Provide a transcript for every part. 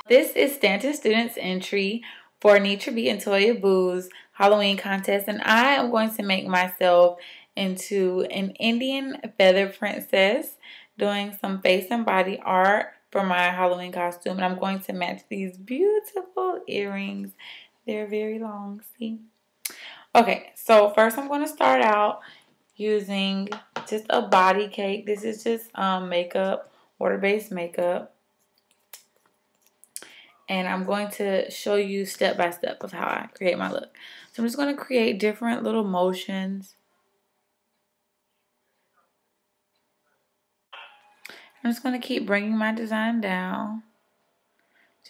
This is Stanton Students entry for Nitraab and Toyaboo's Halloween contest, and I am going to make myself into an Indian feather princess doing some face and body art for my Halloween costume, and I'm going to match these beautiful earrings. They're very long, see? Okay, so first I'm going to start out using just a body cake. This is just makeup, water-based makeup. And I'm going to show you step by step of how I create my look. So I'm just going to create different little motions. I'm just going to keep bringing my design down.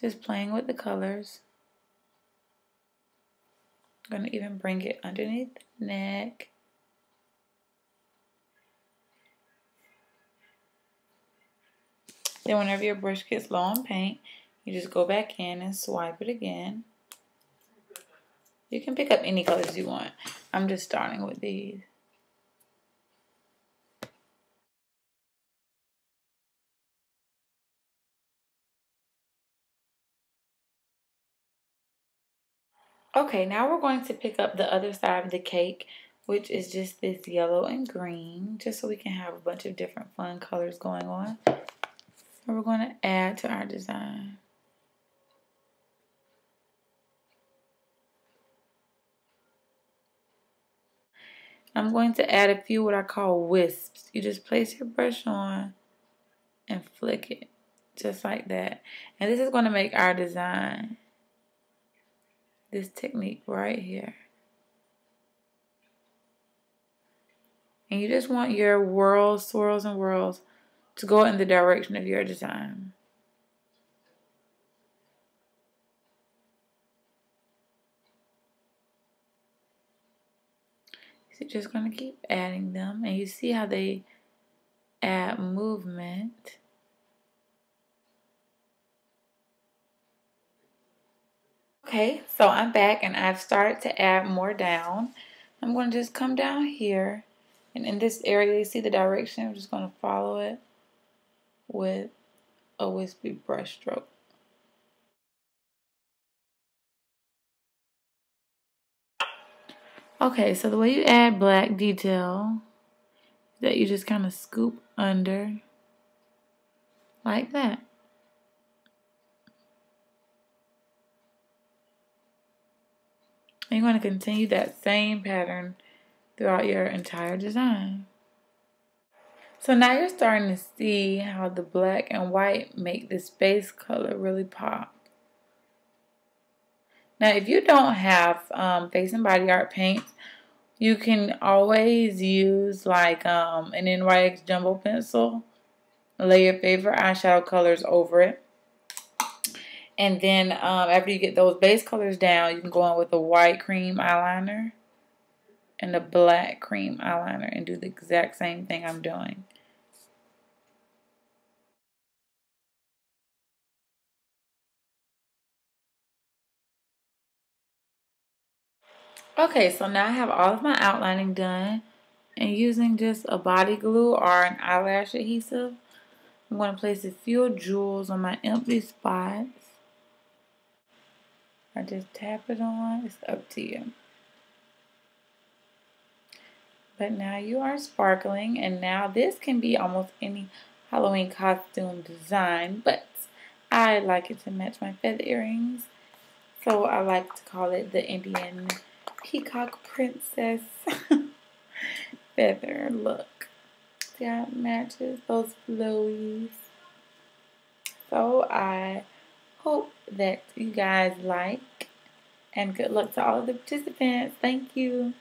Just playing with the colors. I'm going to even bring it underneath the neck. Then whenever your brush gets low on paint, you just go back in and swipe it again. You can pick up any colors you want. I'm just starting with these. Okay, now we're going to pick up the other side of the cake, which is just this yellow and green, just so we can have a bunch of different fun colors going on. And we're going to add to our design. I'm going to add a few what I call wisps. You just place your brush on and flick it, just like that. And this is going to make our design, this technique right here. And you just want your whirls, swirls, and whirls to go in the direction of your design. So you're just going to keep adding them. And you see how they add movement. Okay, so I'm back and I've started to add more down. I'm going to just come down here. And in this area, you see the direction? I'm just going to follow it with a wispy brush stroke. Okay, so the way you add black detail is that you just kind of scoop under like that. And you're going to continue that same pattern throughout your entire design. So now you're starting to see how the black and white make this base color really pop. Now if you don't have face and body art paints, you can always use like an NYX jumbo pencil. Lay your favorite eyeshadow colors over it. And then after you get those base colors down, you can go in with a white cream eyeliner and a black cream eyeliner and do the exact same thing I'm doing. Okay, so now I have all of my outlining done, and using just a body glue or an eyelash adhesive, I'm going to place a few jewels on my empty spots. I just tap it on. It's up to you. But now you are sparkling, and now this can be almost any Halloween costume design, but I like it to match my feather earrings, so I like to call it the Indian peacock princess feather look. See how it matches those flowies. So I hope that you guys like, and good luck to all of the participants. Thank you.